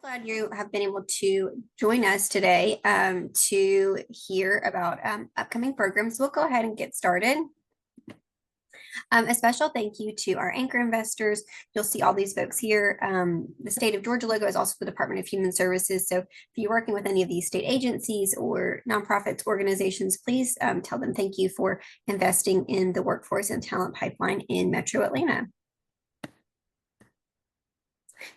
Glad you have been able to join us today to hear about upcoming programs. We'll go ahead and get started. A special thank you to our anchor investors. You'll see all these folks here. The state of Georgia logo is also the Department of Human Services. So if you're working with any of these state agencies or nonprofits organizations, please tell them thank you for investing in the workforce and talent pipeline in Metro Atlanta.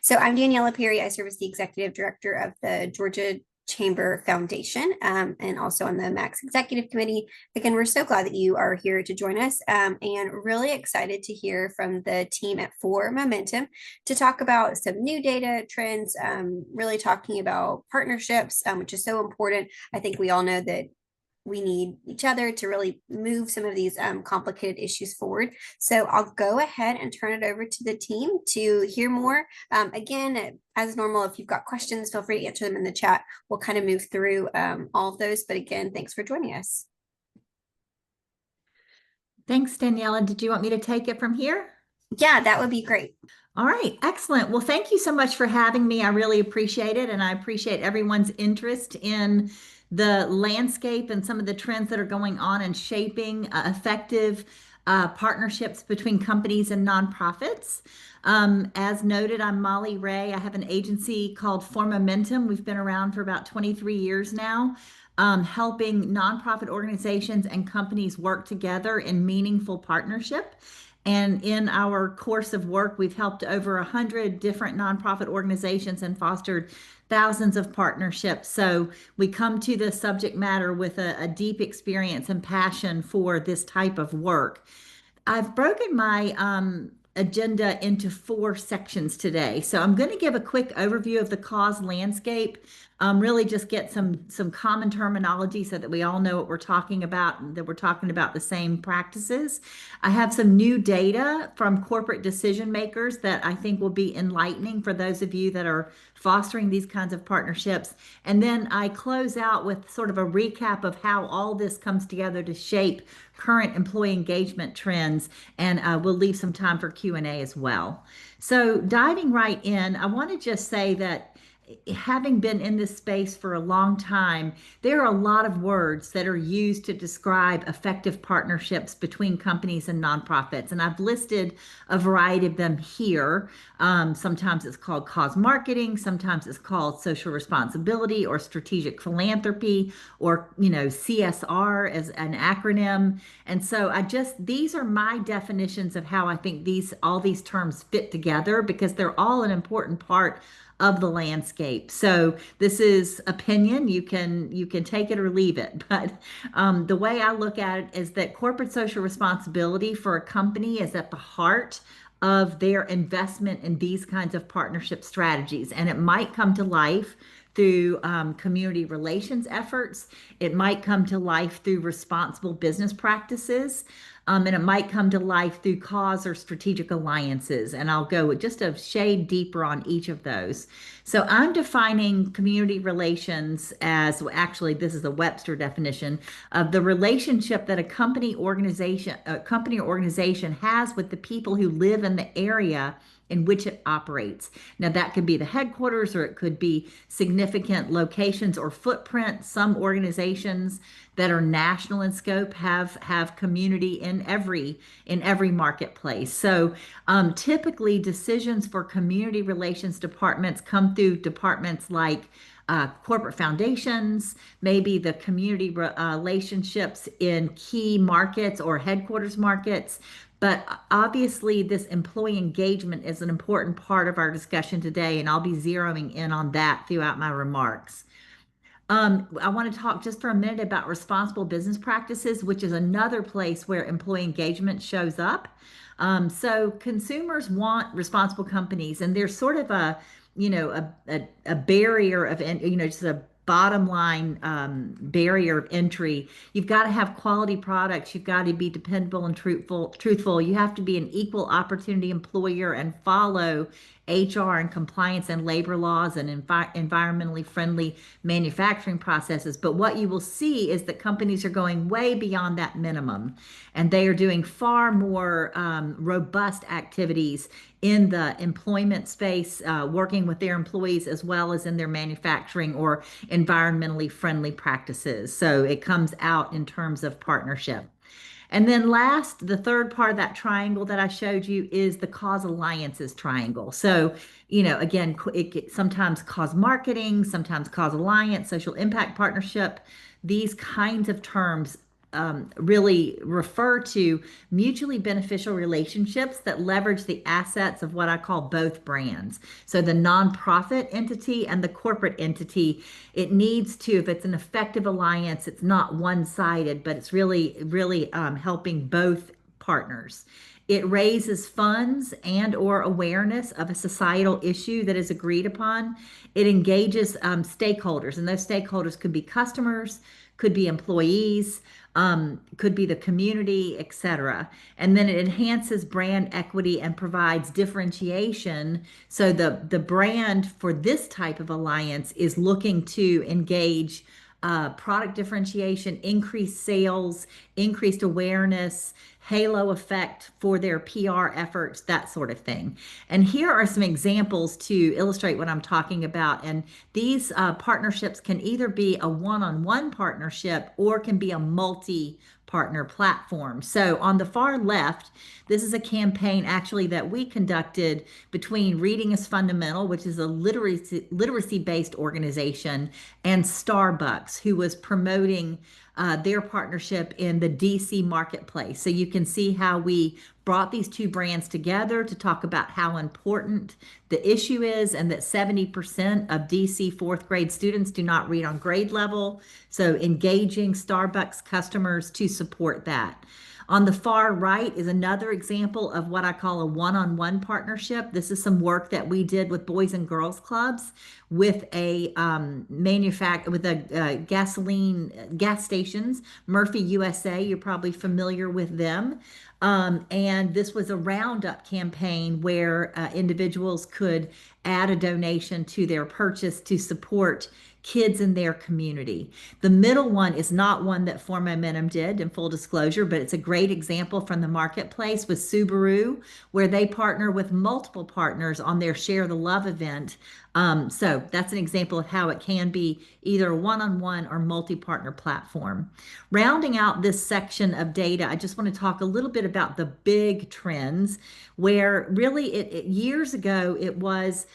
So I'm Daniela Perry. I serve as the executive director of the Georgia Chamber Foundation and also on the MAX Executive Committee. Again, we're so glad that you are here to join us and really excited to hear from the team at For Momentum to talk about some new data trends, really talking about partnerships, which is so important. I think we all know that we need each other to really move some of these complicated issues forward. So I'll go ahead and turn it over to the team to hear more. Again, as normal, if you've got questions, feel free to answer them in the chat. We'll kind of move through all of those. But again, thanks for joining us. Thanks, Daniela. Did you want me to take it from here? Yeah, that would be great. All right, excellent. Well, thank you so much for having me. I really appreciate it. And I appreciate everyone's interest in the landscape and some of the trends that are going on and shaping effective partnerships between companies and nonprofits. As noted, I'm Mollye Rhea. I have an agency called For Momentum. We've been around for about 23 years now, helping nonprofit organizations and companies work together in meaningful partnership. And in our course of work, we've helped over 100 different nonprofit organizations and fostered thousands of partnerships. So we come to the subject matter with a deep experience and passion for this type of work. I've broken my agenda into 4 sections today. So I'm going to give a quick overview of the cause landscape, really just get some common terminology so that we all know what we're talking about and that we're talking about the same practices. I have some new data from corporate decision makers that I think will be enlightening for those of you that are fostering these kinds of partnerships. And then I close out with sort of a recap of how all this comes together to shape current employee engagement trends, and we'll leave some time for Q&A as well. So diving right in, I want to just say that having been in this space for a long time, there are a lot of words that are used to describe effective partnerships between companies and nonprofits. And I've listed a variety of them here. Sometimes it's called cause marketing, sometimes it's called social responsibility or strategic philanthropy, or CSR as an acronym. And so these are my definitions of how I think all these terms fit together, because they're all an important part of the landscape. So this is opinion. You can take it or leave it. But the way I look at it is that corporate social responsibility for a company is at the heart of their investment in these kinds of partnership strategies. And it might come to life through community relations efforts. It might come to life through responsible business practices. And it might come to life through cause or strategic alliances. And I'll go just a shade deeper on each of those. So I'm defining community relations as, well, actually, this is a Webster definition of the relationship that a company or organization has with the people who live in the area in which it operates. Now, that could be the headquarters, or it could be significant locations or footprint. Some organizations that are national in scope have community in every marketplace. So typically, decisions for community relations departments come through departments like corporate foundations, maybe the community relationships in key markets or headquarters markets. But obviously, this employee engagement is an important part of our discussion today, and I'll be zeroing in on that throughout my remarks. I want to talk just for a minute about responsible business practices, which is another place where employee engagement shows up. So consumers want responsible companies, and there's sort of a barrier of, just a bottom line barrier of entry. You've got to have quality products. You've got to be dependable and truthful. You have to be an equal opportunity employer and follow HR and compliance and labor laws and environmentally friendly manufacturing processes. But what you will see is that companies are going way beyond that minimum, and they are doing far more robust activities in the employment space, working with their employees as well as in their manufacturing or environmentally friendly practices. So it comes out in terms of partnership. And then last, the third part of that triangle that I showed you is the cause alliances triangle. So, again, it sometimes cause marketing, sometimes cause alliance, social impact partnership. These kinds of terms really refer to mutually beneficial relationships that leverage the assets of what I call both brands. So the nonprofit entity and the corporate entity, it needs to, if it's an effective alliance, it's not one-sided, but it's really helping both partners. It raises funds and or awareness of a societal issue that is agreed upon. It engages stakeholders, and those stakeholders could be customers, could be employees, could be the community, etc. And then it enhances brand equity and provides differentiation. So the brand for this type of alliance is looking to engage product differentiation, increased sales, increased awareness, halo effect for their PR efforts, that sort of thing. And here are some examples to illustrate what I'm talking about. And these partnerships can either be a one-on-one partnership or can be a multi-partner platform. So on the far left, this is a campaign actually that we conducted between Reading is Fundamental, which is a literacy-based organization, and Starbucks, who was promoting their partnership in the DC marketplace. So you can see how we brought these two brands together to talk about how important the issue is, and that 70% of DC fourth grade students do not read on grade level. So engaging Starbucks customers to support that. On the far right is another example of what I call a one-on-one partnership. This is some work that we did with Boys and Girls Clubs with a gasoline gas stations, Murphy USA. You're probably familiar with them. And this was a roundup campaign where individuals could add a donation to their purchase to support kids in their community. The middle one is not one that For Momentum did, in full disclosure, but it's a great example from the marketplace with Subaru, where they partner with multiple partners on their Share the Love event. So that's an example of how it can be either a one-on-one or multi-partner platform. Rounding out this section of data, I just want to talk a little bit about the big trends where really years ago it was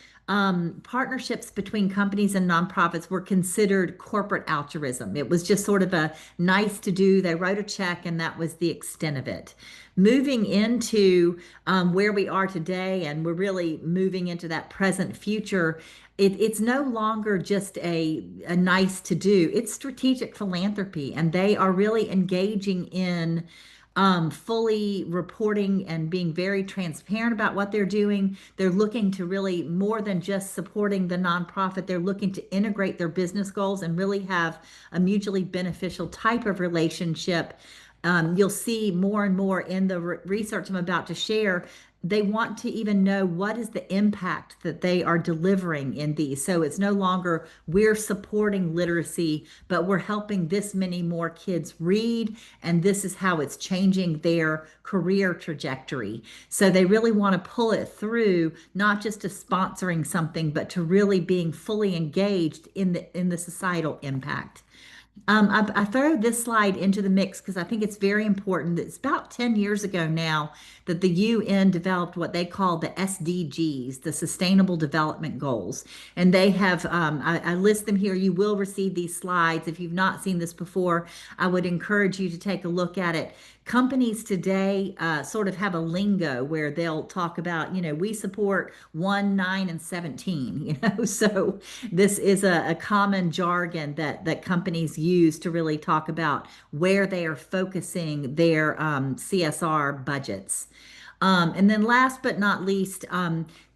partnerships between companies and nonprofits were considered corporate altruism. It was just sort of a nice to do. They wrote a check and that was the extent of it. Moving into where we are today, and we're really moving into that present future, it's no longer just a nice to do. It's strategic philanthropy, and they are really engaging in fully reporting and being very transparent about what they're doing. They're looking to really more than just supporting the nonprofit. They're looking to integrate their business goals and really have a mutually beneficial type of relationship. You'll see more and more in the research I'm about to share. They want to even know what is the impact that they are delivering in these. So it's no longer we're supporting literacy, but we're helping this many more kids read, and this is how it's changing their career trajectory. So they really want to pull it through, not just to sponsoring something, but to really being fully engaged in the societal impact. I throw this slide into the mix because I think it's very important. It's about 10 years ago now that the UN developed what they call the SDGs, the Sustainable Development Goals. And they have, I list them here. You will receive these slides. If you've not seen this before, I would encourage you to take a look at it. Companies today sort of have a lingo where they'll talk about, we support 1, 9, and 17, so this is a common jargon that companies use to really talk about where they are focusing their CSR budgets. And then last but not least,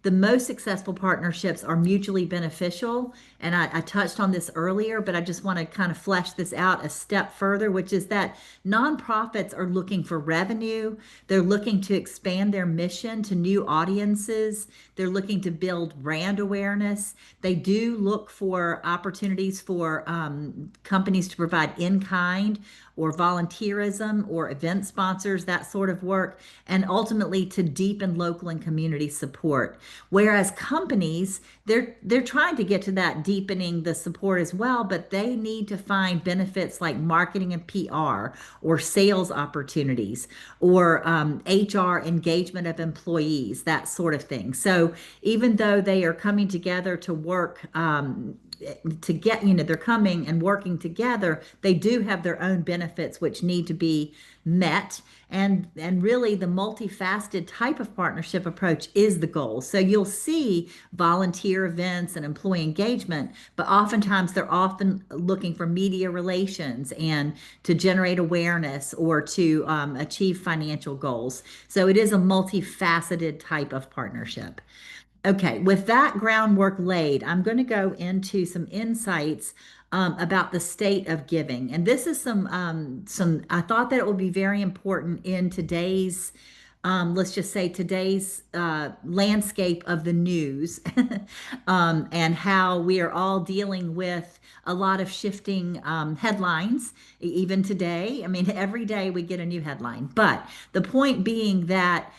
the most successful partnerships are mutually beneficial. And I touched on this earlier, but I just want to kind of flesh this out a step further, which is that nonprofits are looking for revenue. They're looking to expand their mission to new audiences. They're looking to build brand awareness. They do look for opportunities for companies to provide in kind or volunteerism or event sponsors, that sort of work, and ultimately to deepen local and community support. Whereas companies, they're trying to get to that deepening the support as well, but they need to find benefits like marketing and PR or sales opportunities or HR engagement of employees, that sort of thing. So even though they are coming together to work to get, they're coming and working together, they do have their own benefits which need to be met. And really the multifaceted type of partnership approach is the goal. So you'll see volunteer events and employee engagement, but oftentimes they're often looking for media relations and to generate awareness or to achieve financial goals. So it is a multifaceted type of partnership. Okay, with that groundwork laid, I'm going to go into some insights about the state of giving. And this is I thought that it would be very important in today's, let's just say today's landscape of the news and how we are all dealing with a lot of shifting headlines, even today. I mean, every day we get a new headline. But the point being that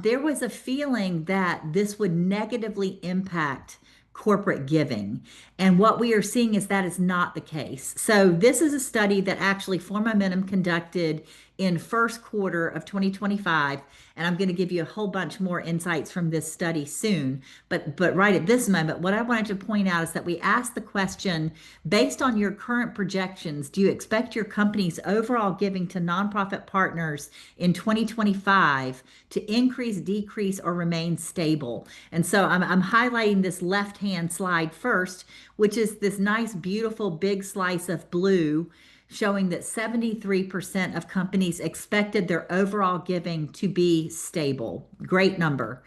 there was a feeling that this would negatively impact corporate giving. And what we are seeing is that is not the case. So this is a study that actually For Momentum conducted in first quarter of 2025. And I'm going to give you a whole bunch more insights from this study soon. But right at this moment, what I wanted to point out is that we asked the question, based on your current projections, do you expect your company's overall giving to nonprofit partners in 2025 to increase, decrease, or remain stable? And so I'm highlighting this left-hand slide first, which is this nice, beautiful, big slice of blue showing that 73% of companies expected their overall giving to be stable. Great number.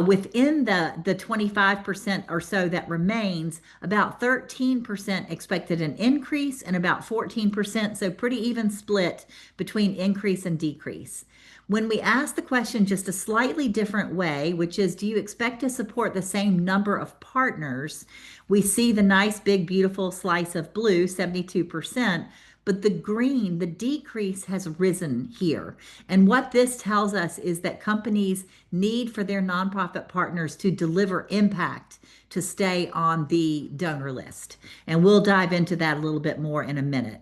Within the 25% or so that remains, about 13% expected an increase and about 14%, so pretty even split between increase and decrease. When we ask the question just a slightly different way, which is, do you expect to support the same number of partners? We see the nice, big, beautiful slice of blue, 72%. But the green, the decrease has risen here. And what this tells us is that companies need for their nonprofit partners to deliver impact to stay on the donor list. And we'll dive into that a little bit more in a minute.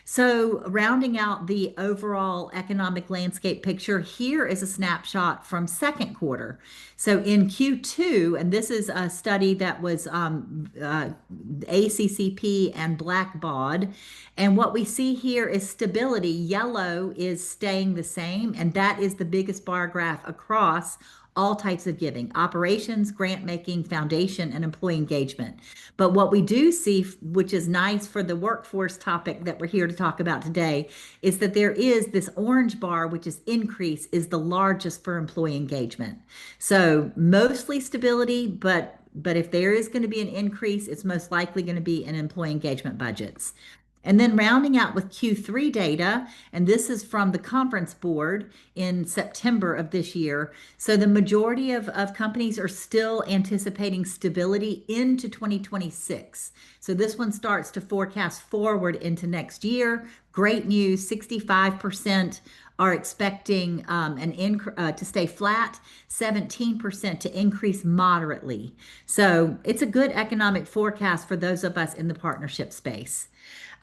So rounding out the overall economic landscape picture, here is a snapshot from second quarter. So in Q2, and this is a study that was ACCP and Blackbaud, and what we see here is stability. Yellow is staying the same, and that is the biggest bar graph across all types of giving: operations, grant making, foundation, and employee engagement. But what we do see, which is nice for the workforce topic that we're here to talk about today, is that there is this orange bar, which is increase, is the largest for employee engagement. So mostly stability, but if there is going to be an increase, it's most likely going to be in employee engagement budgets. And then rounding out with Q3 data, and this is from the conference board in September of this year. So the majority of companies are still anticipating stability into 2026. So this one starts to forecast forward into next year. Great news, 65% are expecting to stay flat, 17% to increase moderately. So it's a good economic forecast for those of us in the partnership space.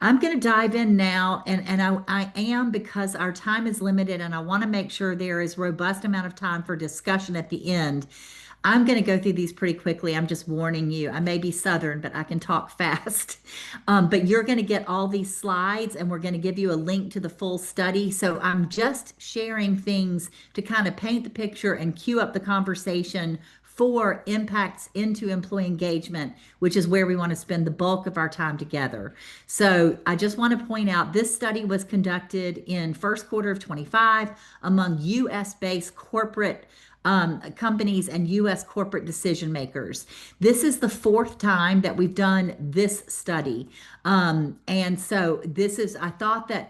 I'm going to dive in now, and I am, because our time is limited and I want to make sure there is robust amount of time for discussion at the end. I'm going to go through these pretty quickly. I'm just warning you. I may be Southern, but I can talk fast. But you're going to get all these slides, and we're going to give you a link to the full study. So I'm just sharing things to kind of paint the picture and cue up the conversation for impacts into employee engagement, which is where we want to spend the bulk of our time together. So I just want to point out this study was conducted in first quarter of 25 among US-based corporate companies and U.S. corporate decision makers. This is the fourth time that we've done this study. And so this is,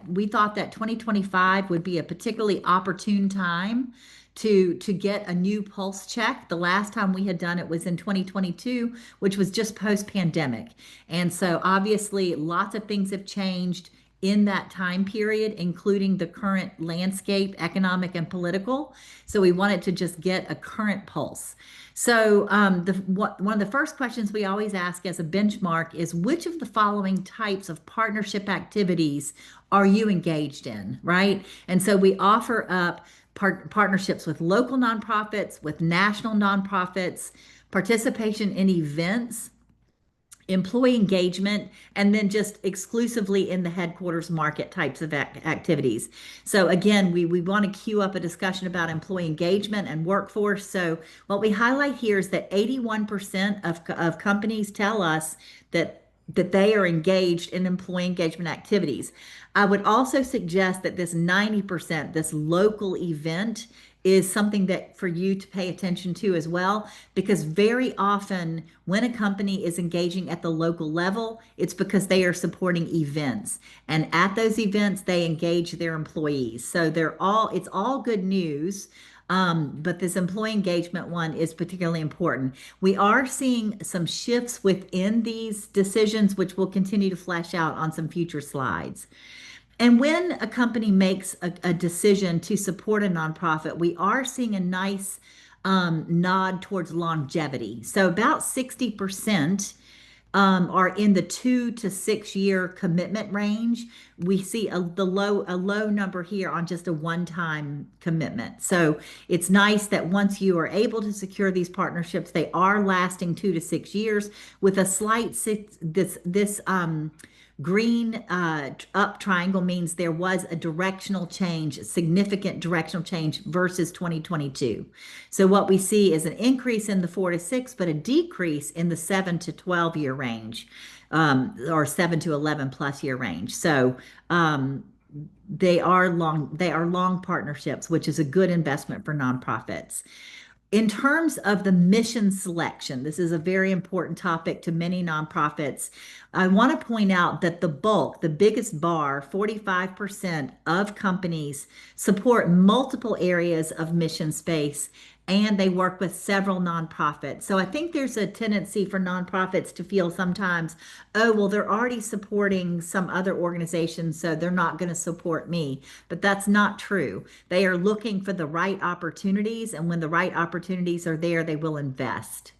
we thought that 2025 would be a particularly opportune time to get a new pulse check. The last time we had done it was in 2022, which was just post-pandemic. And so obviously lots of things have changed in that time period, including the current landscape, economic and political. So we wanted to just get a current pulse. So one of the first questions we always ask as a benchmark is which of the following types of partnership activities are you engaged in, right? And so we offer up partnerships with local nonprofits, with national nonprofits, participation in events, employee engagement, and then just exclusively in the headquarters market types of activities. So again, we want to queue up a discussion about employee engagement and workforce. So what we highlight here is that 81% of companies tell us that they are engaged in employee engagement activities. I would also suggest that this 90%, this local event, is something that for you to pay attention to as well, because very often when a company is engaging at the local level, it's because they are supporting events. And at those events, they engage their employees. So it's all good news. But this employee engagement one is particularly important. We are seeing some shifts within these decisions, which we'll continue to flesh out on some future slides. And when a company makes a decision to support a nonprofit, we are seeing a nice nod towards longevity. So about 60% are in the 2 to 6 year commitment range. We see a low number here on just a one-time commitment. So it's nice that once you are able to secure these partnerships, they are lasting 2 to 6 years with a slight this green up triangle means there was a directional change, a significant directional change versus 2022. So what we see is an increase in the 4 to 6, but a decrease in the 7 to 12 year range, or 7 to 11+ year range. So they are long partnerships, which is a good investment for nonprofits. In terms of the mission selection, this is a very important topic to many nonprofits. I want to point out that the biggest bar, 45% of companies support multiple areas of mission space, and they work with several nonprofits. So I think there's a tendency for nonprofits to feel sometimes, oh, well, they're already supporting some other organizations, so they're not going to support me. But that's not true. They are looking for the right opportunities, and when the right opportunities are there, they will invest.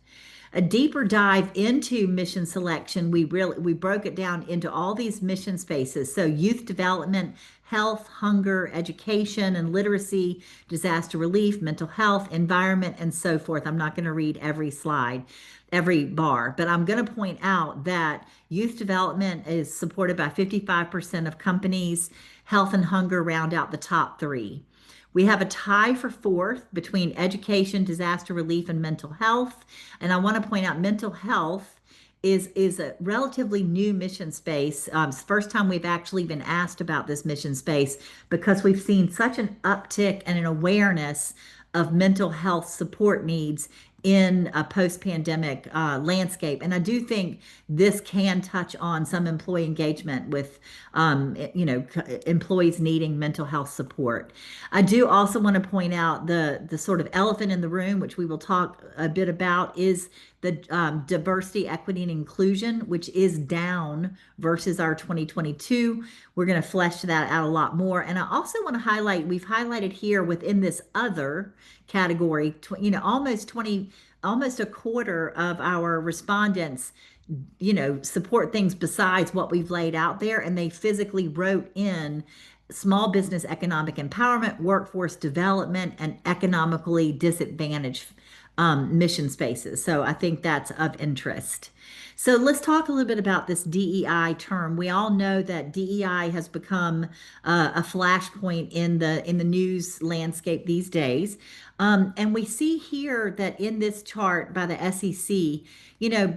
A deeper dive into mission selection, we broke it down into all these mission spaces. So youth development, health, hunger, education and literacy, disaster relief, mental health, environment, and so forth. I'm not going to read every slide, every bar, but I'm going to point out that youth development is supported by 55% of companies. Health and hunger round out the top three. We have a tie for fourth between education, disaster relief, and mental health. And I want to point out mental health is a relatively new mission space. It's the first time we've actually been asked about this mission space because we've seen such an uptick and an awareness of mental health support needs in a post-pandemic landscape. And I do think this can touch on some employee engagement with, employees needing mental health support. I do also want to point out the sort of elephant in the room, which we will talk a bit about, is the diversity, equity, and inclusion, which is down versus our 2022. We're going to flesh that out a lot more. And I also want to highlight, we've highlighted here within this other category, almost a quarter of our respondents, support things besides what we've laid out there. And they physically wrote in small business economic empowerment, workforce development, and economically disadvantaged mission spaces. So I think that's of interest. So let's talk a little bit about this DEI term. We all know that DEI has become a flashpoint in the news landscape these days. And we see here that in this chart by the SEC,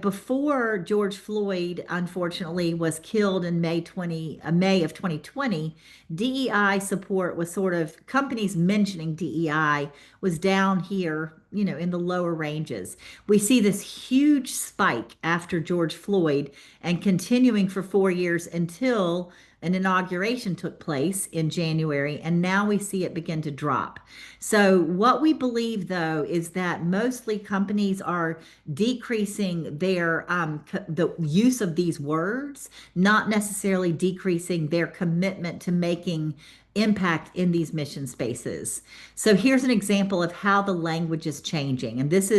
before George Floyd unfortunately was killed in May of 2020, DEI support was sort of companies mentioning DEI was down here, in the lower ranges. We see this huge spike after George Floyd and continuing for 4 years until an inauguration took place in January, and now we see it begin to drop. So, what we believe though is that mostly companies are decreasing the use of these words, not necessarily decreasing their commitment to making impact in these mission spaces. So here's an example of how the language is changing. And this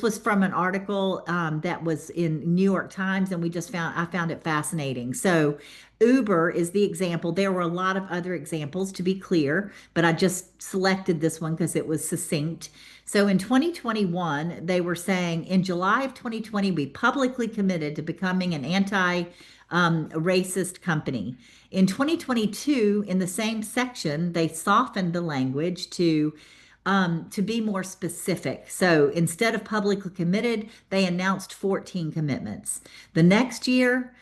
was from an article that was in New York Times, and I found it fascinating. So Uber is the example. There were a lot of other examples, to be clear, but I just selected this one because it was succinct. So in 2021, they were saying in July of 2020, we publicly committed to becoming an anti-racist company. In 2022, in the same section, they softened the language to be more specific. So instead of publicly committed, they announced 14 commitments. The next year,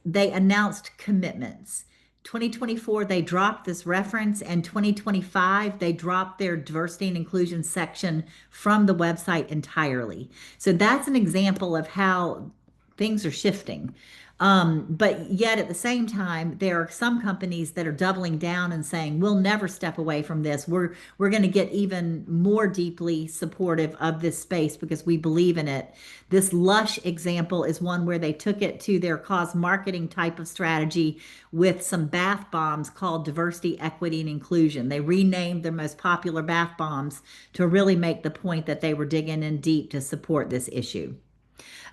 they announced commitments. 2024, they dropped this reference, and 2025, they dropped their diversity and inclusion section from the website entirely. So that's an example of how things are shifting. But yet at the same time, there are some companies that are doubling down and saying, we'll never step away from this. We're going to get even more deeply supportive of this space because we believe in it. This Lush example is one where they took it to their cause marketing type of strategy with some bath bombs called diversity, equity, and inclusion. They renamed their most popular bath bombs to really make the point that they were digging in deep to support this issue.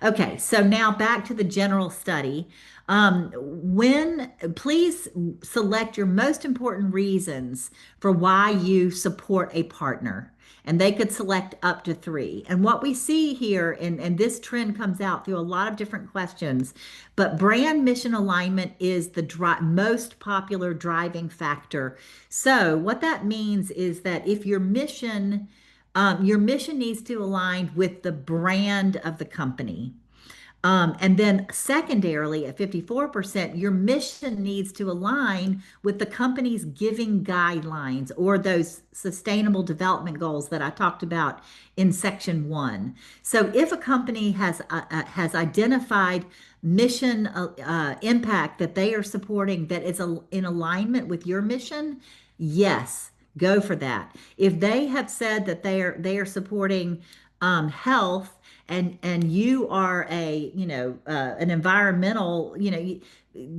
Okay, so now back to the general study. Please select your most important reasons for why you support a partner. And they could select up to three. And what we see here, and this trend comes out through a lot of different questions, but brand mission alignment is the most popular driving factor. So what that means is that if your mission needs to align with the brand of the company. And then secondarily, at 54%, your mission needs to align with the company's giving guidelines or those sustainable development goals that I talked about in section 1. So if a company has identified mission impact that they are supporting that is in alignment with your mission, yes, go for that. If they have said that they are supporting health and you are an environmental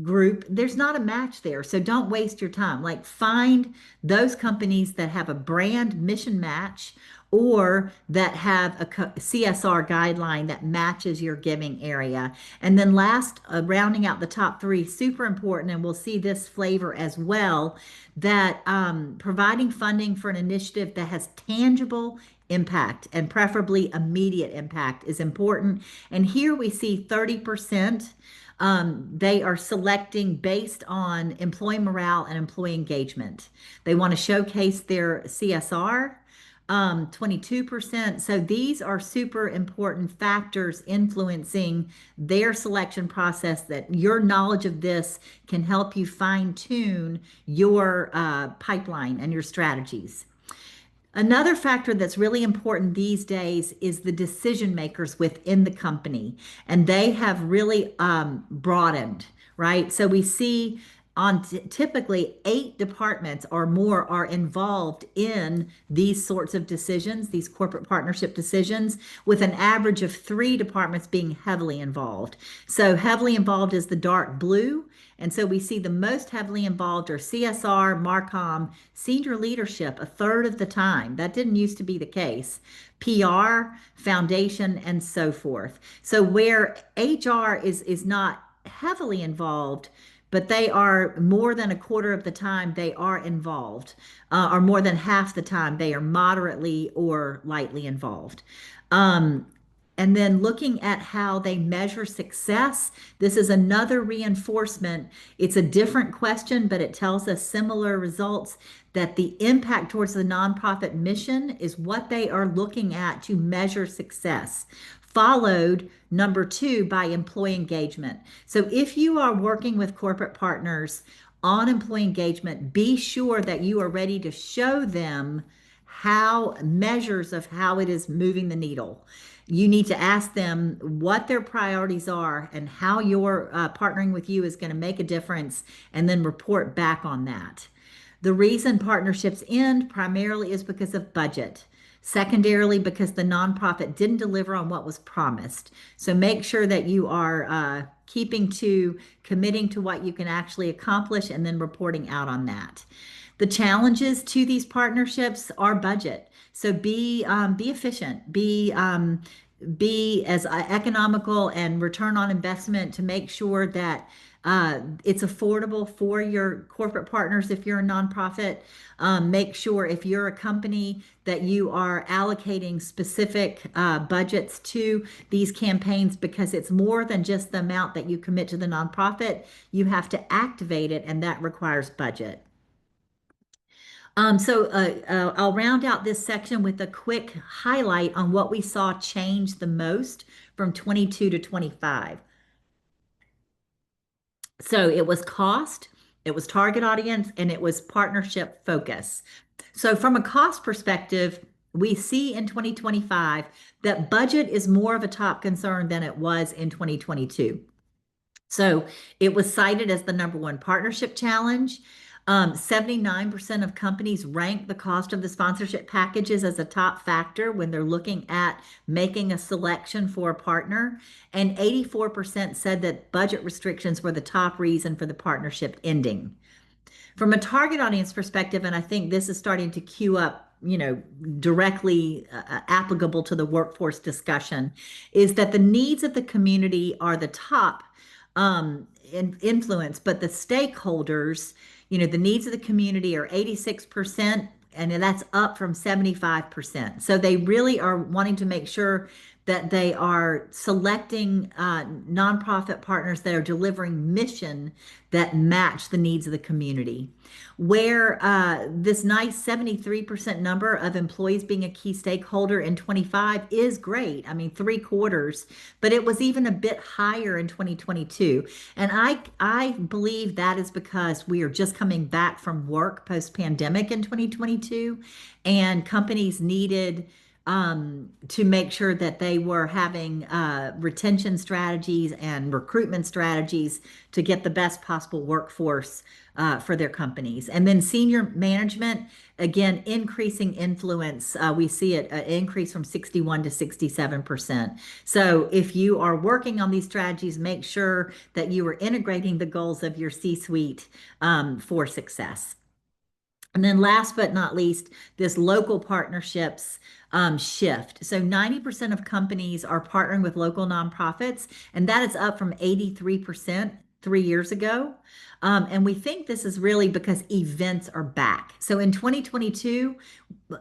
group, there's not a match there. So don't waste your time. Like find those companies that have a brand mission match or that have a CSR guideline that matches your giving area. And then last, rounding out the top three, super important, and we'll see this flavor as well, that providing funding for an initiative that has tangible impact and preferably immediate impact is important. And here we see 30%. They are selecting based on employee morale and employee engagement. They want to showcase their CSR. 22%. So these are super important factors influencing their selection process that your knowledge of this can help you fine tune your pipeline and your strategies. Another factor that's really important these days is the decision makers within the company, and they have really broadened, right? So we see on typically 8 departments or more are involved in these sorts of decisions, these corporate partnership decisions, with an average of 3 departments being heavily involved. So heavily involved is the dark blue. And so we see the most heavily involved are CSR, Marcom, senior leadership, a third of the time. That didn't used to be the case. PR, foundation, and so forth. So where HR is not heavily involved, but they are more than a quarter of the time they are involved, or more than half the time they are moderately or lightly involved. And then looking at how they measure success, this is another reinforcement. It's a different question, but it tells us similar results that the impact towards the nonprofit mission is what they are looking at to measure success. Followed, number two, by employee engagement. So if you are working with corporate partners on employee engagement, be sure that you are ready to show them how measures of how it is moving the needle. You need to ask them what their priorities are and how your partnering with you is going to make a difference, and then report back on that. The reason partnerships end primarily is because of budget. Secondarily, because the nonprofit didn't deliver on what was promised. So make sure that you are committing to what you can actually accomplish and then reporting out on that. The challenges to these partnerships are budget. So be efficient, be as economical and return on investment to make sure that it's affordable for your corporate partners if you're a nonprofit. Make sure if you're a company that you are allocating specific budgets to these campaigns, because it's more than just the amount that you commit to the nonprofit. You have to activate it, and that requires budget. I'll round out this section with a quick highlight on what we saw change the most from 22 to 25. So it was cost, it was target audience, and it was partnership focus. So from a cost perspective, we see in 2025 that budget is more of a top concern than it was in 2022. So it was cited as the number one partnership challenge. 79% of companies rank the cost of the sponsorship packages as a top factor when they're looking at making a selection for a partner. And 84% said that budget restrictions were the top reason for the partnership ending. From a target audience perspective, and I think this is starting to queue up, directly applicable to the workforce discussion, is that the needs of the community are the top influence, but the stakeholders, the needs of the community are 86%, and that's up from 75%. So they really are wanting to make sure that they are selecting nonprofit partners that are delivering mission that match the needs of the community. Where this nice 73% number of employees being a key stakeholder in 25 is great. I mean, 3/4, but it was even a bit higher in 2022. And I believe that is because we are just coming back from work post-pandemic in 2022, and companies needed to make sure that they were having retention strategies and recruitment strategies to get the best possible workforce for their companies. And then senior management, again, increasing influence. We see it increase from 61 to 67%. So if you are working on these strategies, make sure that you are integrating the goals of your C-suite for success. And then last but not least, this local partnerships shift. So 90% of companies are partnering with local nonprofits, and that is up from 83% 3 years ago. And we think this is really because events are back. So in 2022,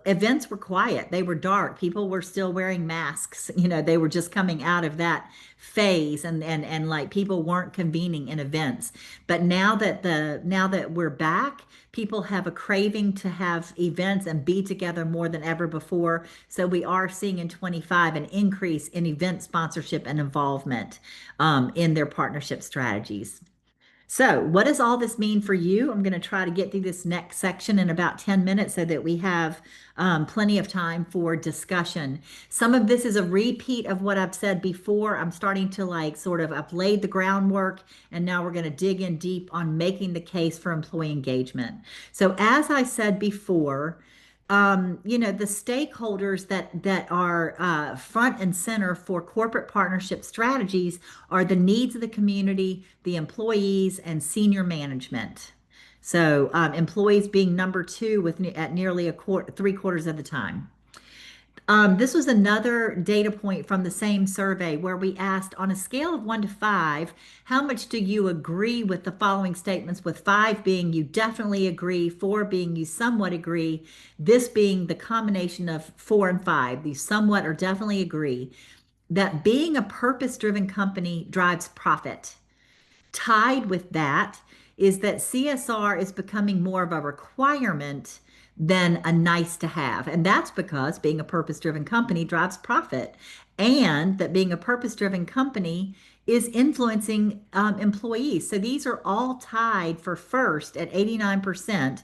events were quiet. They were dark. People were still wearing masks. They were just coming out of that phase, and like people weren't convening in events. But now that we're back, people have a craving to have events and be together more than ever before. So we are seeing in 25 an increase in event sponsorship and involvement in their partnership strategies. So, what does all this mean for you? I'm going to try to get through this next section in about 10 minutes so that we have plenty of time for discussion. Some of this is a repeat of what I've said before. I'm starting to I've laid the groundwork, and now we're going to dig in deep on making the case for employee engagement. So, as I said before, the stakeholders that are front and center for corporate partnership strategies are the needs of the community, the employees, and senior management. So employees being number two at nearly 3/4 of the time. This was another data point from the same survey where we asked, on a scale of 1 to 5, how much do you agree with the following statements, with 5 being you definitely agree, 4 being you somewhat agree, this being the combination of 4 and 5, the somewhat or definitely agree. that being a purpose-driven company drives profit. Tied with that is that CSR is becoming more of a requirement than a nice to have. And that's because being a purpose driven company drives profit, and that being a purpose driven company is influencing employees. So these are all tied for first at 89%,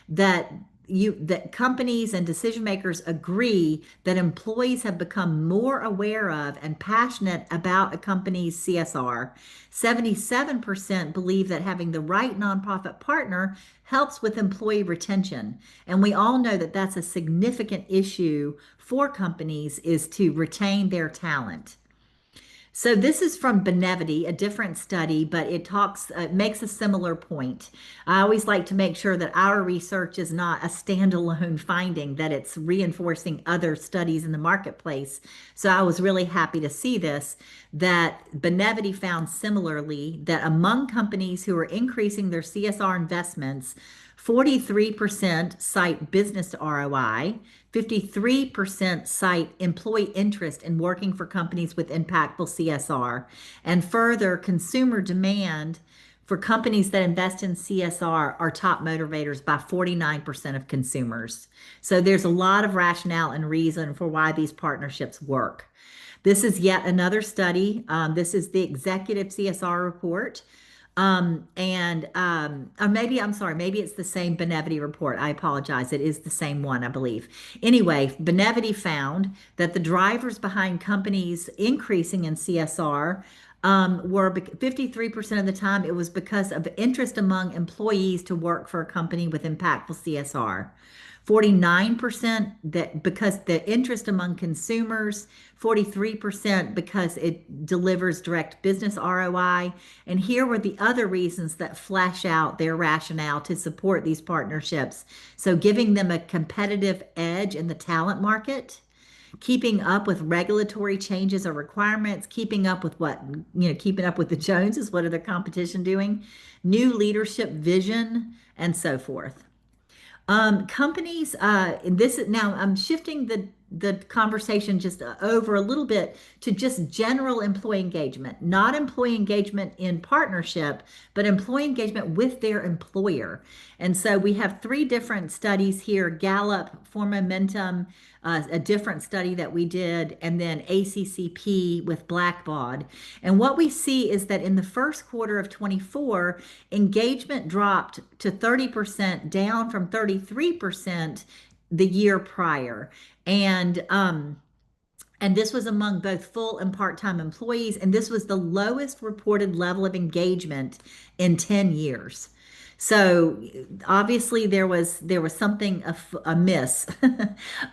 that that companies and decision makers agree that employees have become more aware of and passionate about a company's CSR. 77% believe that having the right nonprofit partner helps with employee retention. And we all know that that's a significant issue for companies, is to retain their talent. So this is from Benevity, a different study, but it makes a similar point. I always like to make sure that our research is not a standalone finding, that it's reinforcing other studies in the marketplace. So I was really happy to see this, that Benevity found similarly that among companies who are increasing their CSR investments, 43% cite business ROI, 53% cite employee interest in working for companies with impactful CSR, and further, consumer demand for companies that invest in CSR are top motivators by 49% of consumers. So there's a lot of rationale and reason for why these partnerships work. This is yet another study. This is the executive CSR report. Or maybe, I'm sorry, maybe it's the same Benevity report. I apologize. It is the same one, I believe. Anyway, Benevity found that the drivers behind companies increasing in CSR were 53% of the time it was because of interest among employees to work for a company with impactful CSR. 49% that because the interest among consumers, 43% because it delivers direct business ROI. And here were the other reasons that flash out their rationale to support these partnerships. So giving them a competitive edge in the talent market, keeping up with regulatory changes or requirements, keeping up with keeping up with the Joneses, what are their competition doing, new leadership vision, and so forth. Companies, this is now I'm shifting the conversation just over a little bit to just general employee engagement, not employee engagement in partnership, but employee engagement with their employer. And so we have three different studies here: Gallup, For Momentum, a different study that we did, and then ACCP with Blackbaud. And what we see is that in the first quarter of 24, engagement dropped to 30%, down from 33% the year prior. And this was among both full and part-time employees, and this was the lowest reported level of engagement in 10 years. So obviously there was something amiss.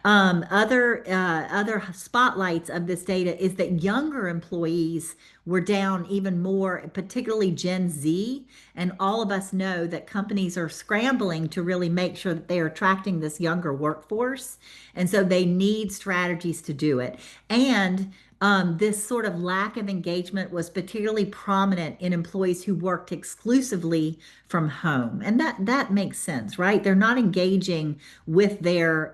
Other spotlights of this data is that younger employees were down even more, particularly Gen Z. And all of us know that companies are scrambling to really make sure that they are attracting this younger workforce. And so they need strategies to do it. And this sort of lack of engagement was particularly prominent in employees who worked exclusively from home, and that makes sense, right? They're not engaging with their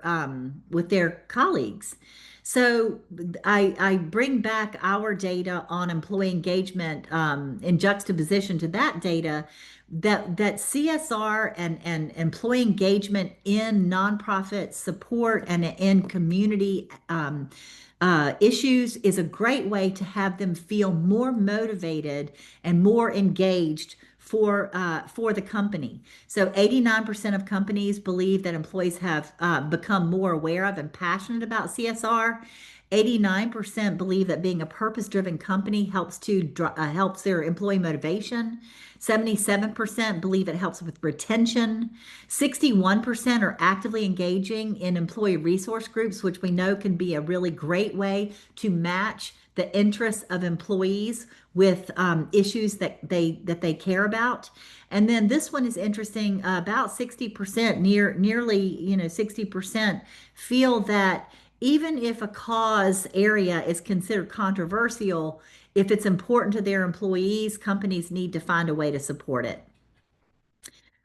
colleagues. So I bring back our data on employee engagement in juxtaposition to that data, that CSR and employee engagement in nonprofit support and in community issues is a great way to have them feel more motivated and more engaged for the company. So 89% of companies believe that employees have become more aware of and passionate about CSR. 89% believe that being a purpose-driven company helps their employee motivation. 77% believe it helps with retention. 61% are actively engaging in employee resource groups, which we know can be a really great way to match the interests of employees with issues that they care about. And then this one is interesting. About 60%, nearly 60% feel that even if a cause area is considered controversial, if it's important to their employees, companies need to find a way to support it.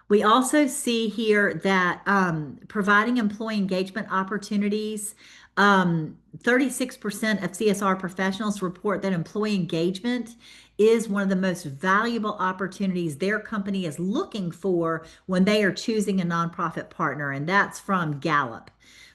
We also see here that providing employee engagement opportunities 36% of CSR professionals report that employee engagement is one of the most valuable opportunities their company is looking for when they are choosing a nonprofit partner, and that's from Gallup.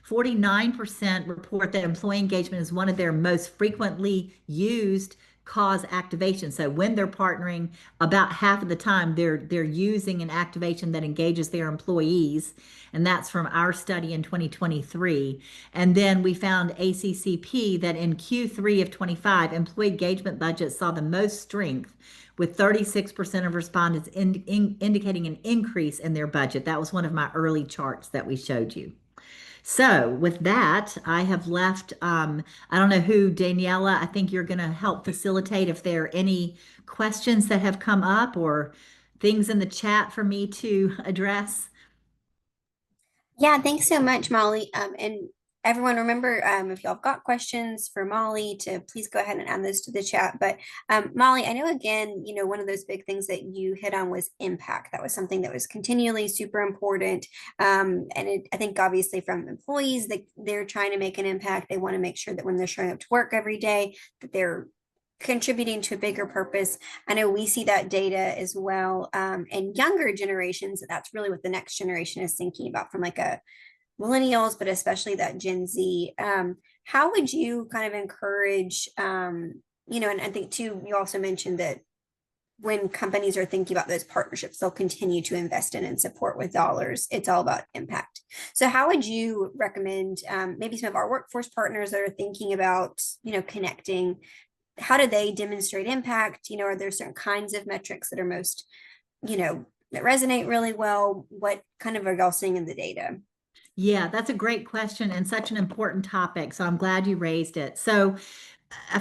49% report that employee engagement is one of their most frequently used cause activation. So when they're partnering, about half of the time they're using an activation that engages their employees, and that's from our study in 2023. And then we found ACCP that in Q3 of 25, employee engagement budgets saw the most strength, with 36% of respondents indicating an increase in their budget. That was one of my early charts that we showed you. So with that, I have left, I don't know who, Daniela, I think you're going to help facilitate if there are any questions that have come up or things in the chat for me to address. Yeah, thanks so much, Molly. And everyone, remember, if y'all have got questions for Molly, to please go ahead and add those to the chat. But Molly, I know again, one of those big things that you hit on was impact. That was something that was continually super important. I think obviously from employees, they're trying to make an impact. They want to make sure that when they're showing up to work every day, that they're contributing to a bigger purpose. I know we see that data as well. And younger generations, that's really what the next generation is thinking about from like a millennials, but especially that Gen Z. How would you kind of encourage, and I think too, you also mentioned that when companies are thinking about those partnerships, they'll continue to invest in and support with dollars. It's all about impact. So how would you recommend maybe some of our workforce partners that are thinking about, connecting, how do they demonstrate impact? Are there certain kinds of metrics that are most, that resonate really well? What kind of are y'all seeing in the data? Yeah, that's a great question and such an important topic. So I'm glad you raised it. So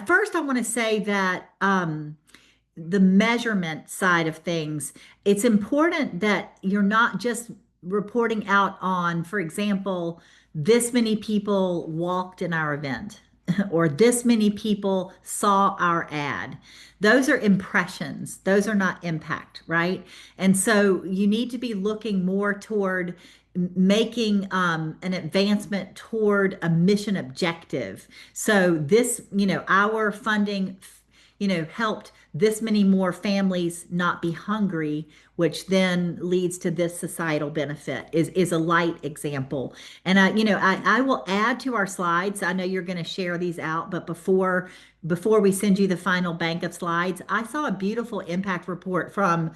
first, I want to say that the measurement side of things, it's important that you're not just reporting out on, for example, this many people walked in our event or this many people saw our ad. Those are impressions. Those are not impact, right? And so you need to be looking more toward making an advancement toward a mission objective. So this, our funding, helped this many more families not be hungry, which then leads to this societal benefit is a light example. And I will add to our slides. I know you're going to share these out, but before we send you the final bank of slides, I saw a beautiful impact report from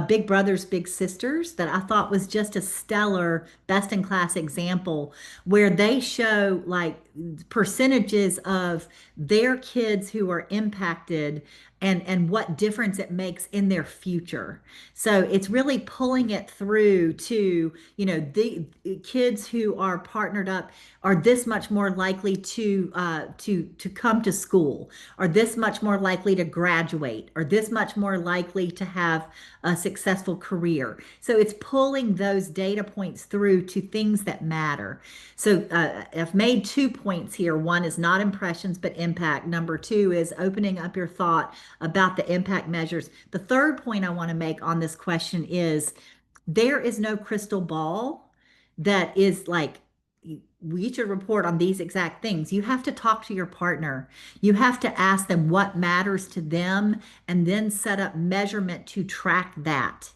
Big Brothers Big Sisters that I thought was just a stellar best in class example, where they show like percentages of their kids who are impacted and what difference it makes in their future. So it's really pulling it through to, the kids who are partnered up are this much more likely to come to school, are this much more likely to graduate, are this much more likely to have a successful career. So it's pulling those data points through to things that matter. So I've made 2 points here. One is not impressions, but impact. Number two is opening up your thought about the impact measures. The third point I want to make on this question is there is no crystal ball that is like, we should report on these exact things. You have to talk to your partner. You have to ask them what matters to them and then set up measurement to track that.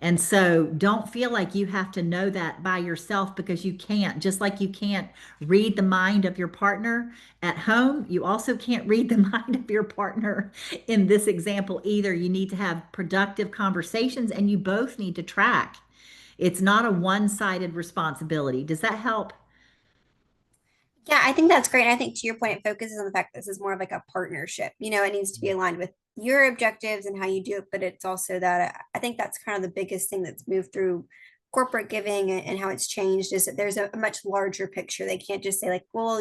And so don't feel like you have to know that by yourself, because you can't. Just like you can't read the mind of your partner at home, you also can't read the mind of your partner in this example either. You need to have productive conversations and you both need to track. It's not a one-sided responsibility. Does that help? Yeah, I think that's great. And I think to your point, it focuses on the fact that this is more of like a partnership. It needs to be aligned with your objectives and how you do it, but it's also that I think that's kind of the biggest thing that's moved through corporate giving and how it's changed is that there's a much larger picture. They can't just say like, well,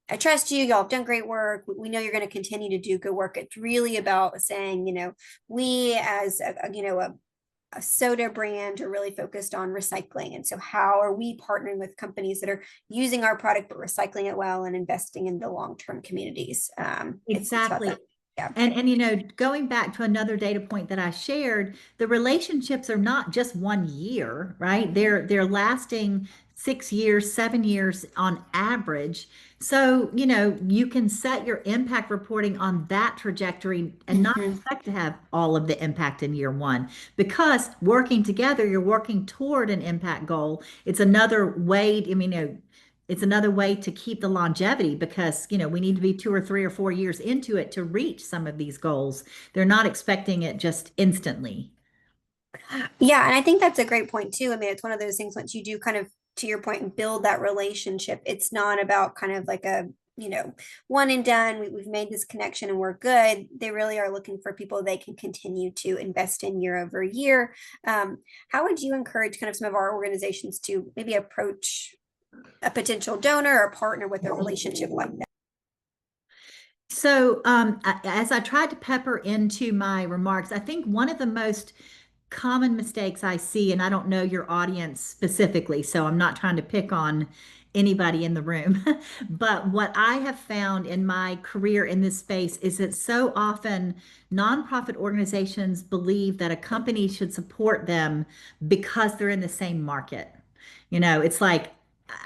I trust you. Y'all have done great work. We know you're going to continue to do good work. It's really about saying, we as a soda brand are really focused on recycling. And so how are we partnering with companies that are using our product but recycling it well and investing in the long-term communities? It's about Exactly. that. Yeah. And going back to another data point that I shared, the relationships are not just one year, right? They're lasting 6 years, 7 years on average. So, you can set your impact reporting on that trajectory and not Mhm. expect to have all of the impact in year one, because working together, you're working toward an impact goal. It's another way, it's another way to keep the longevity, because, we need to be 2 or 3 or 4 years into it to reach some of these goals. They're not expecting it just instantly. Yeah, and I think that's a great point too. I mean, it's one of those things once you do kind of, to your point, and build that relationship, it's not about kind of like a, one and done. We've made this connection and we're good. They really are looking for people they can continue to invest in year over year. How would you encourage kind of some of our organizations to maybe approach a potential donor or partner with a relationship like that? So, as I tried to pepper into my remarks, I think one of the most common mistakes I see, and I don't know your audience specifically, so I'm not trying to pick on anybody in the room, but what I have found in my career in this space is that so often nonprofit organizations believe that a company should support them because they're in the same market. It's like,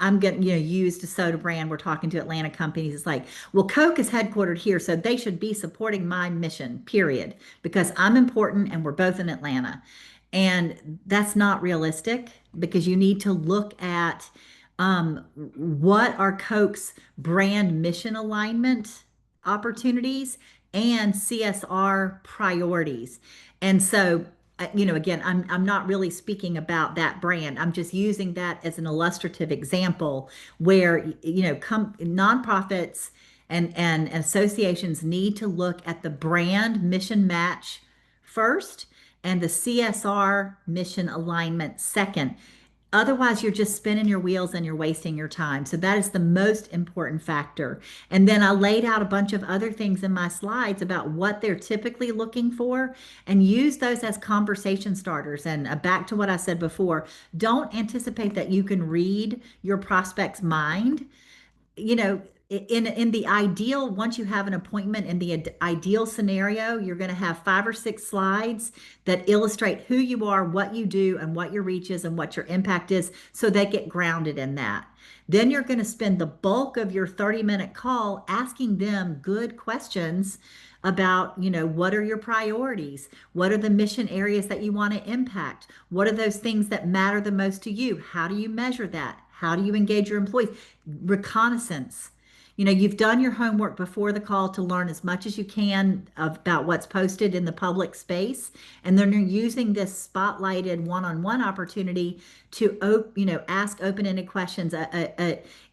I'm getting, used a soda brand. We're talking to Atlanta companies. It's like, well, Coke is headquartered here, so they should be supporting my mission, period, because I'm important and we're both in Atlanta. And that's not realistic, because you need to look at what are Coke's brand mission alignment opportunities and CSR priorities. And so, again, I'm not really speaking about that brand. I'm just using that as an illustrative example where, nonprofits and associations need to look at the brand mission match first and the CSR mission alignment second. Otherwise, you're just spinning your wheels and you're wasting your time. So that is the most important factor. And then I laid out a bunch of other things in my slides about what they're typically looking for, and use those as conversation starters. And back to what I said before, don't anticipate that you can read your prospect's mind. you know, in the ideal, once you have an appointment, in the ideal scenario, you're going to have 5 or 6 slides that illustrate who you are, what you do, and what your reach is, and what your impact is, so they get grounded in that. Then you're going to spend the bulk of your 30-minute call asking them good questions about, what are your priorities? What are the mission areas that you want to impact? What are those things that matter the most to you? How do you measure that? How do you engage your employees? Reconnaissance. You've done your homework before the call to learn as much as you can about what's posted in the public space. And then you're using this spotlighted one-on-one opportunity to, ask open-ended questions.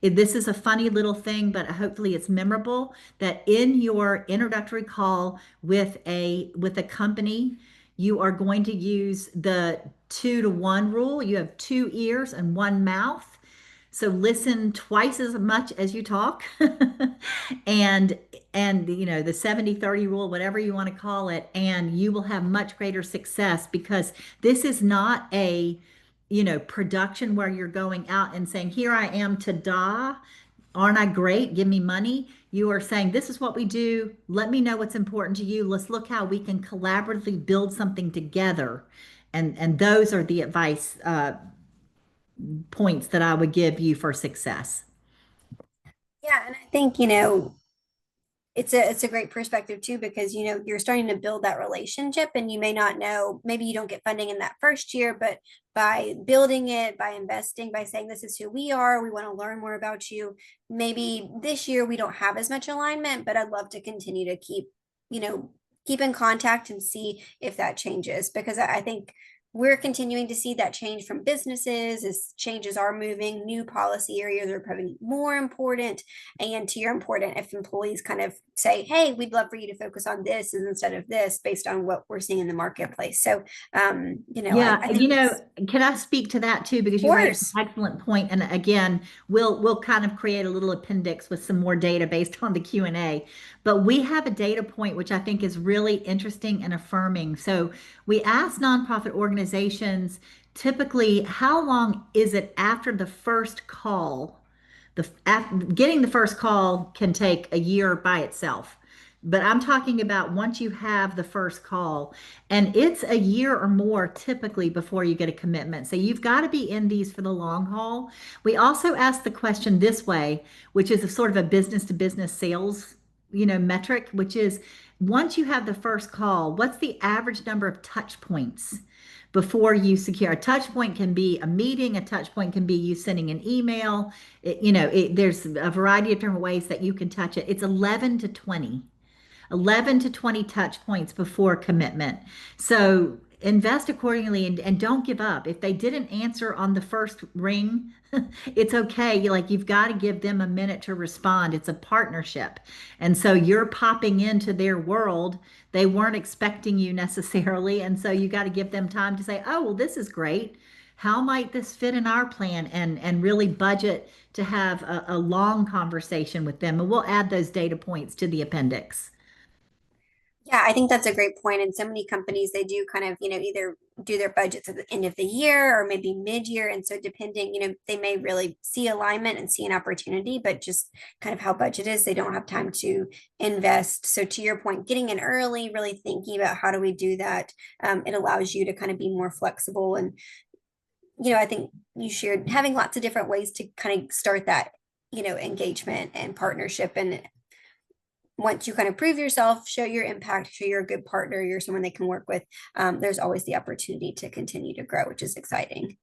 This is a funny little thing, but hopefully it's memorable, that in your introductory call with a company, you are going to use the 2-to-1 rule. You have 2 ears and 1 mouth. So listen twice as much as you talk. and the 70-30 rule, whatever you want to call it, and you will have much greater success, because this is not a production where you're going out and saying, here I am, ta-da, aren't I great, give me money. You are saying, this is what we do, let me know what's important to you, let's look how we can collaboratively build something together. And those are the advice points that I would give you for success. Yeah, and I think, it's a great perspective too, because you're starting to build that relationship, and you may not know, maybe you don't get funding in that first year, but by building it, by investing, by saying this is who we are, we want to learn more about you, maybe this year we don't have as much alignment, but I'd love to continue to you know keep in contact and see if that changes, because I think we're continuing to see that change from businesses as changes are moving, new policy areas are becoming more important. And to your important, if employees kind of say, hey, we'd love for you to focus on this instead of this, based on what we're seeing in the marketplace. So Yeah, I think it's, can I speak to that too? of Because you raised course. an excellent point. And again, we'll kind of create a little appendix with some more data based on the Q&A. But we have a data point which I think is really interesting and affirming. So we asked nonprofit organizations, typically, how long is it after the first call? Getting the first call can take a year by itself. But I'm talking about once you have the first call, and it's a year or more typically before you get a commitment. So you've got to be in these for the long haul. We also ask the question this way, which is a sort of a business to business sales, metric, which is once you have the first call, what's the average number of touch points before you secure? A touch point can be a meeting, a touch point can be you sending an email. There's a variety of different ways that you can touch it. It's 11 to 20 touch points before commitment. So invest accordingly and don't give up. If they didn't answer on the first ring, it's okay. You've got to give them a minute to respond. It's a partnership. And so you're popping into their world. They weren't expecting you necessarily. And so you got to give them time to say, oh, well, this is great. How might this fit in our plan? And really budget to have a long conversation with them. And we'll add those data points to the appendix. Yeah, I think that's a great point. And so many companies, they do kind of, either do their budgets at the end of the year or maybe mid-year. And so depending, they may really see alignment and see an opportunity, but just kind of how budget is, they don't have time to invest. So to your point, getting in early, really thinking about how do we do that, it allows you to kind of be more flexible. And, I think you shared having lots of different ways to kind of start that, engagement and partnership. And once you kind of prove yourself, show your impact, show you're a good partner, you're someone they can work with, there's always the opportunity to continue to grow, which is exciting.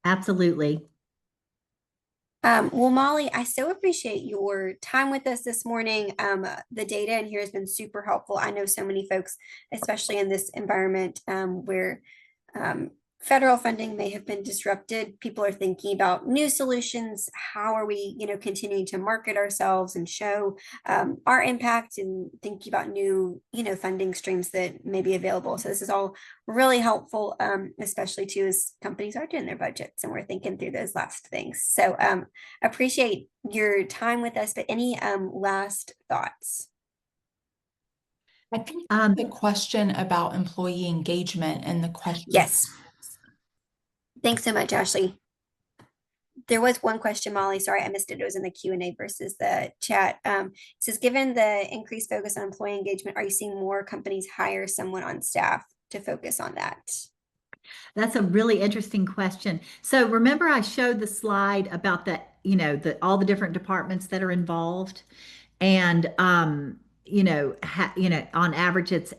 Absolutely. Well, Molly, I so appreciate your time with us this morning. The data in here has been super helpful. I know so many folks, especially in this environment where um, federal funding may have been disrupted. People are thinking about new solutions. How are we, continuing to market ourselves and show our impact, and thinking about new, funding streams that may be available. So this is all really helpful, especially too as companies are doing their budgets and we're thinking through those last things. So appreciate your time with us. But any last thoughts? I think Um, the question about employee engagement and the question. Yes. Thanks so much, Ashley. There was one question, Molly. Sorry, I missed it. It was in the Q&A versus the chat. It says, given the increased focus on employee engagement, are you seeing more companies hire someone on staff to focus on that? That's a really interesting question. So remember I showed the slide about all the different departments that are involved, and on average it's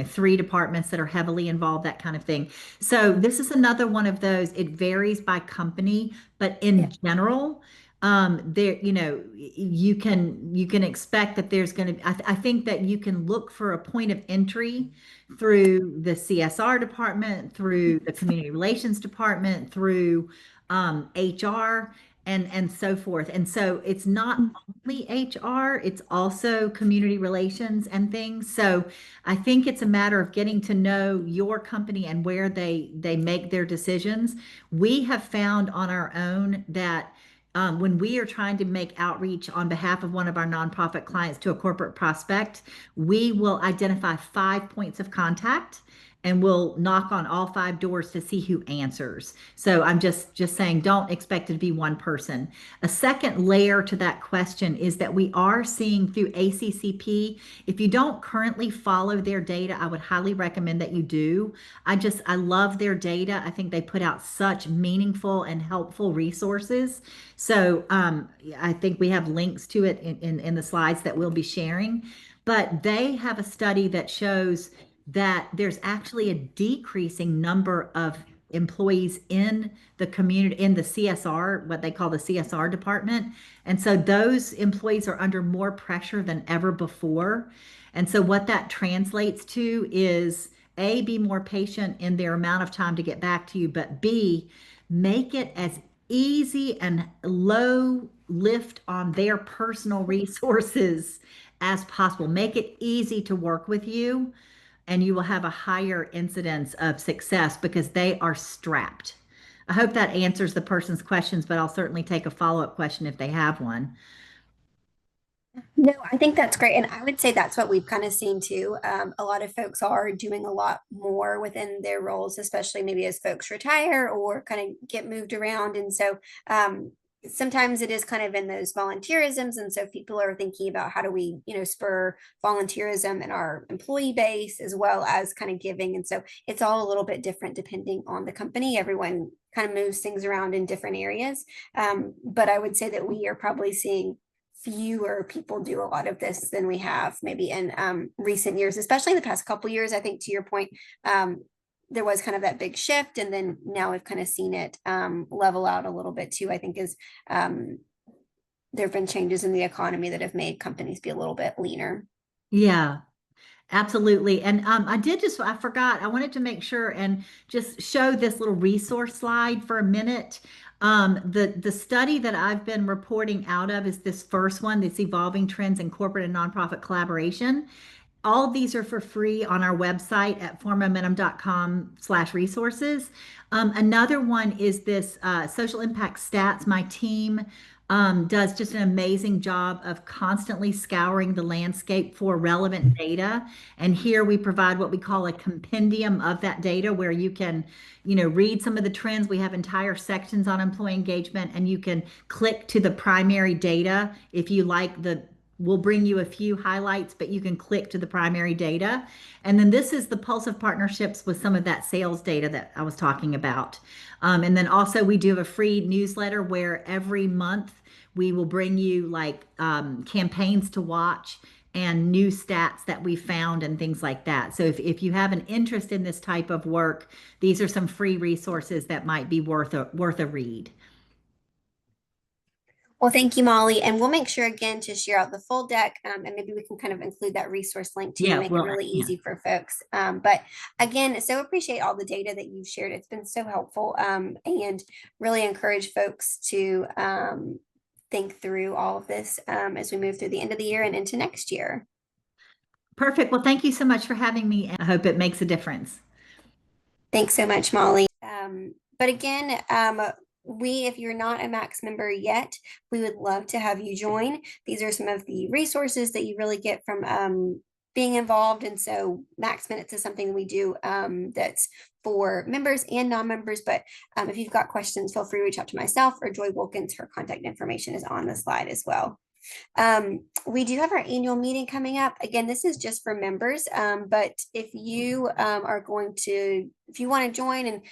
three departments that are heavily involved, that kind of thing. So this is another one of those. It varies by company, but in general, there you can expect that there's going to I think that you can look for a point of entry through the CSR department, through the community relations department, through HR, and so forth. And so it's not only HR, it's also community relations and things. So I think it's a matter of getting to know your company and where they make their decisions. We have found on our own that when we are trying to make outreach on behalf of one of our nonprofit clients to a corporate prospect, we will identify 5 points of contact and we'll knock on all 5 doors to see who answers. So I'm just saying, don't expect it to be one person. A second layer to that question is that we are seeing through ACCP, if you don't currently follow their data, I would highly recommend that you do. I love their data. I think they put out such meaningful and helpful resources. So I think we have links to it in the slides that we'll be sharing. But they have a study that shows that there's actually a decreasing number of employees in the community, in the CSR, what they call the CSR department. And so those employees are under more pressure than ever before. And so what that translates to is A, be more patient in their amount of time to get back to you, but B, make it as easy and low lift on their personal resources as possible. Make it easy to work with you, and you will have a higher incidence of success because they are strapped. I hope that answers the person's questions, but I'll certainly take a follow-up question if they have one. No, I think that's great. And I would say that's what we've kind of seen too. A lot of folks are doing a lot more within their roles, especially maybe as folks retire or kind of get moved around. And so sometimes it is kind of in those volunteerisms. And so if people are thinking about how do we, spur volunteerism in our employee base as well as kind of giving. And so it's all a little bit different depending on the company. Everyone kind of moves things around in different areas. But I would say that we are probably seeing fewer people do a lot of this than we have maybe in recent years, especially in the past couple years. I think to your point, there was kind of that big shift, and then now we've kind of seen it level out a little bit too. I think is there have been changes in the economy that have made companies be a little bit leaner. Yeah, absolutely. And I forgot, I wanted to make sure and just show this little resource slide for a minute. The study that I've been reporting out of is this first one, this Evolving Trends in Corporate and Nonprofit Collaboration. All of these are for free on our website at formomentum.com/resources. Another one is this social impact stats. My team does just an amazing job of constantly scouring the landscape for relevant data. And here we provide what we call a compendium of that data where you can, read some of the trends. We have entire sections on employee engagement, and you can click to the primary data if you like we'll bring you a few highlights, but you can click to the primary data. And then this is the Pulse of partnerships with some of that sales data that I was talking about. And then also we do have a free newsletter where every month we will bring you like campaigns to watch and new stats that we found and things like that. So if you have an interest in this type of work, these are some free resources that might be worth a read. Well, thank you, Molly. And we'll make sure again to share out the full deck, and maybe we can kind of include that resource link too, Yeah, make well, it really yeah. easy for folks. But again, so appreciate all the data that you've shared. It's been so helpful, and really encourage folks to think through all of this as we move through the end of the year and into next year. Perfect. Well, thank you so much for having me. I hope it makes a difference. Thanks so much, Molly. But again, if you're not a Max member yet, we would love to have you join. These are some of the resources that you really get from being involved. And so Max Minutes is something we do that's for members and non-members. But if you've got questions, feel free to reach out to myself or Joy Wilkins. Her contact information is on the slide as well. We do have our annual meeting coming up. Again, this is just for members, but if you if you want to join and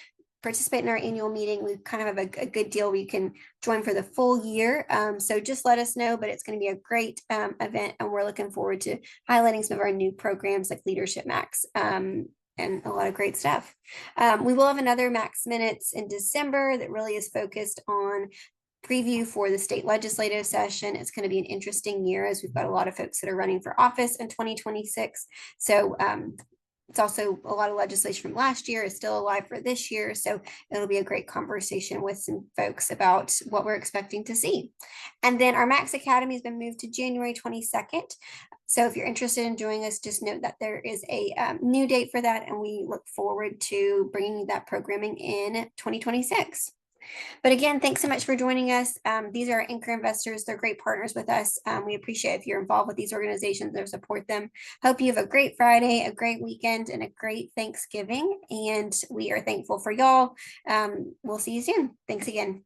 participate in our annual meeting, we kind of have a good deal where you can join for the full year. So just let us know, but it's going to be a great event, and we're looking forward to highlighting some of our new programs like Leadership Max. And a lot of great stuff. We will have another Max Minutes in December that really is focused on preview for the state legislative session. It's going to be an interesting year as we've got a lot of folks that are running for office in 2026. So it's also a lot of legislation from last year is still alive for this year. So it'll be a great conversation with some folks about what we're expecting to see. And then our Max Academy has been moved to January 22nd. So if you're interested in joining us, just note that there is a new date for that. And we look forward to bringing that programming in 2026. But again, thanks so much for joining us. These are our anchor investors. They're great partners with us. We appreciate if you're involved with these organizations or support them. Hope you have a great Friday, a great weekend, and a great Thanksgiving. And we are thankful for y'all. We'll see you soon. Thanks again.